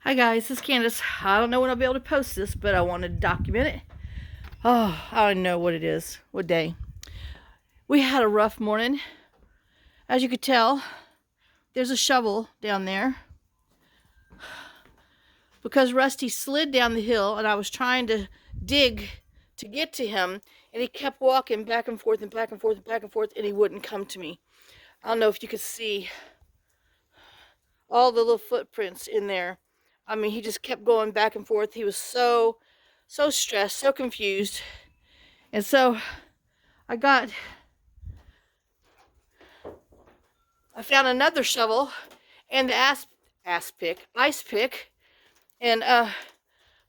Hi guys, this is Candace. I don't know when I'll be able to post this, but I want to document it. Oh, I don't know what it is, what day. We had a rough morning. As you could tell, there's a shovel down there. Because Rusty slid down the hill and I was trying to dig to get to him, and he kept walking back and forth and back and forth and back and forth, and he wouldn't come to me. I don't know if you could see all the little footprints in there. I mean, he just kept going back and forth. He was so stressed, so confused. And so I found another shovel and the ice pick, and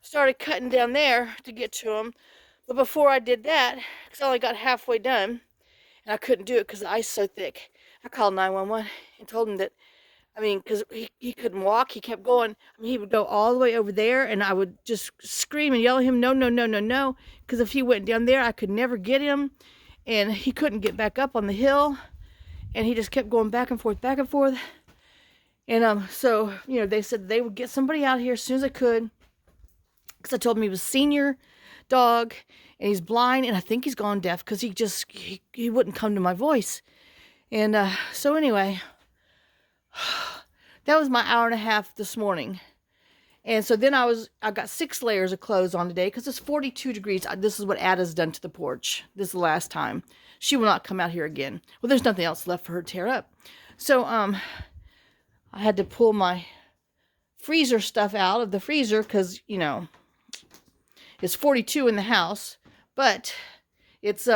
started cutting down there to get to him. But before I did that, because I only got halfway done, and I couldn't do it because the ice is so thick, I called 911 and told him that, because he couldn't walk. He kept going. He would go all the way over there, and I would just scream and yell at him, no, no, no, no, no, because if he went down there, I could never get him, and he couldn't get back up on the hill, and he just kept going back and forth, back and forth. And so, they said they would get somebody out here as soon as I could, because I told him he was a senior dog, and he's blind, and I think he's gone deaf, because he wouldn't come to my voice. And so anyway, that was my hour and a half this morning. And so then I got 6 layers of clothes on today because it's 42 degrees. This is what Ada's done to the porch. This is the last time. She will not come out here again. Well, there's nothing else left for her to tear up. So I had to pull my freezer stuff out of the freezer because, it's 42 in the house, but it's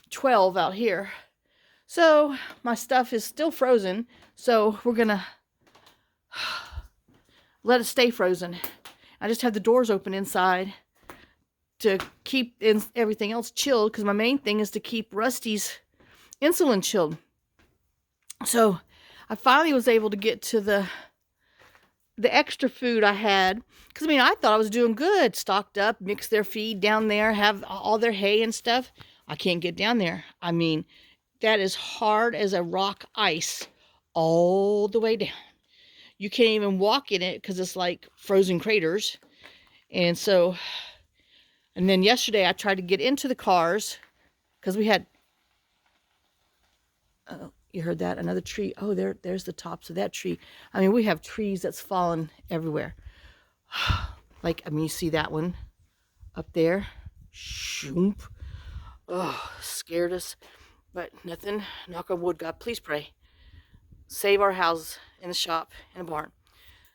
12 out here. So my stuff is still frozen. So we're going to let it stay frozen. I just have the doors open inside to keep everything else chilled, because my main thing is to keep Rusty's insulin chilled. So I finally was able to get to the extra food I had, because I thought I was doing good, stocked up, mix their feed down there, have all their hay and stuff. I can't get down there. That is hard as a rock ice all the way down. You can't even walk in it because it's like frozen craters. And then yesterday I tried to get into the cars because we had, oh, you heard that? Another tree. Oh, there's the tops of that tree. We have trees that's fallen everywhere. You see that one up there? Shoomp. Oh, scared us. But nothing. Knock on wood, God, please pray. Save our house in the shop and the barn.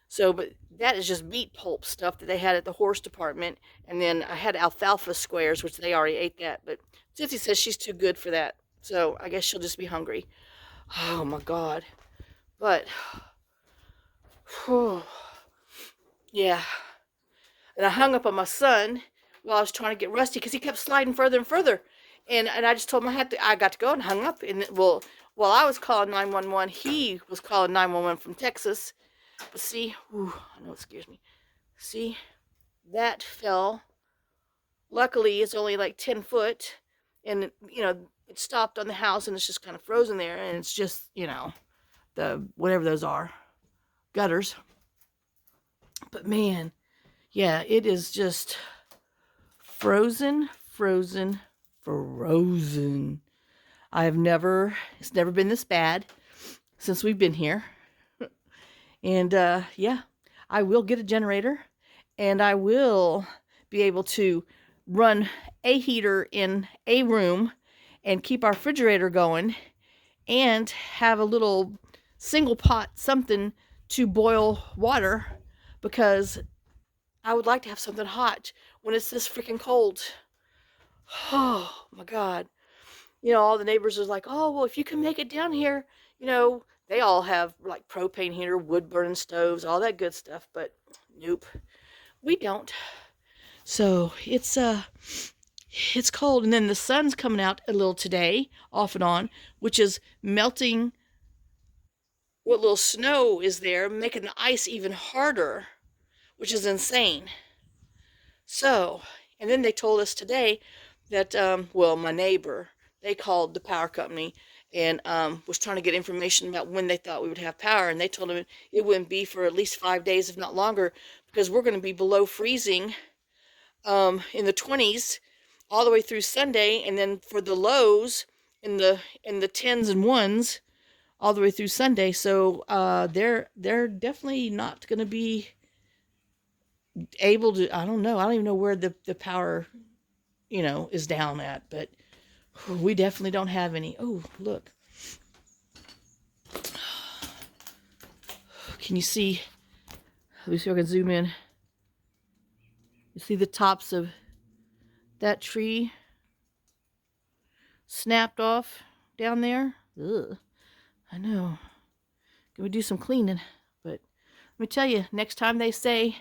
So, but that is just beet pulp stuff that they had at the horse department. And then I had alfalfa squares, which they already ate that. But Sissy says she's too good for that. So I guess she'll just be hungry. Oh my God. But, yeah. And I hung up on my son while I was trying to get Rusty because he kept sliding further and further. And I just told him I got to go, and hung up. And while I was calling 911, he was calling 911 from Texas. But see, I know it scares me. See, that fell. Luckily, it's only like 10 foot, and it stopped on the house, and it's just kind of frozen there, and it's just, the whatever those are, gutters. But man, yeah, it is just frozen. It's never been this bad since we've been here. And yeah, I will get a generator, and I will be able to run a heater in a room and keep our refrigerator going, and have a little single pot something to boil water, because I would like to have something hot when it's this freaking cold. Oh my God. All the neighbors are like, oh, well, if you can make it down here, they all have like propane heater, wood burning stoves, all that good stuff. But nope, we don't. So it's cold. And then the sun's coming out a little today, off and on, which is melting what little snow is there, making the ice even harder, which is insane. So, and then they told us today that, my neighbor, they called the power company, and was trying to get information about when they thought we would have power. And they told him it wouldn't be for at least 5 days, if not longer, because we're going to be below freezing in the 20s all the way through Sunday, and then for the lows in the 10s and 1s all the way through Sunday. So they're definitely not going to be able to. I don't know. I don't even know where the power, is down at, but we definitely don't have any. Oh, look. Can you see? Let me see if I can zoom in. You see the tops of that tree snapped off down there? Ugh. I know. Gonna do some cleaning, but let me tell you, next time they say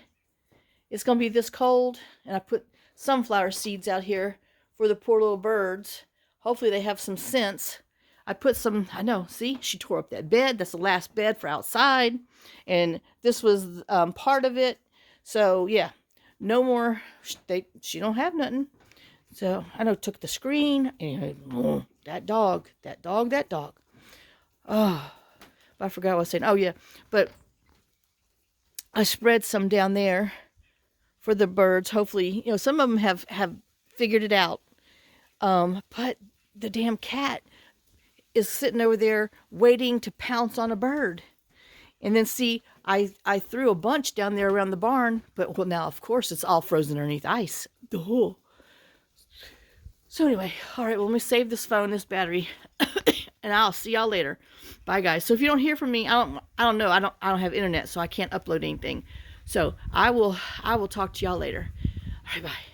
it's gonna be this cold, and I put sunflower seeds out here for the poor little birds. Hopefully they have some sense. I put some, I know, see, she tore up that bed. That's the last bed for outside, and this was part of it. So yeah, no more. She don't have nothing. So I know, took the screen. Anyway, that dog. Oh, I forgot what I was saying. Oh yeah, but I spread some down there for the birds. Hopefully, some of them have figured it out. But the damn cat is sitting over there waiting to pounce on a bird. And then see, I threw a bunch down there around the barn, but well, now of course it's all frozen underneath ice. Oh. So anyway, all right, well, let me save this phone, this battery, and I'll see y'all later. Bye, guys. So if you don't hear from me, I don't know. I don't have internet, so I can't upload anything. So I will talk to y'all later. All right, bye.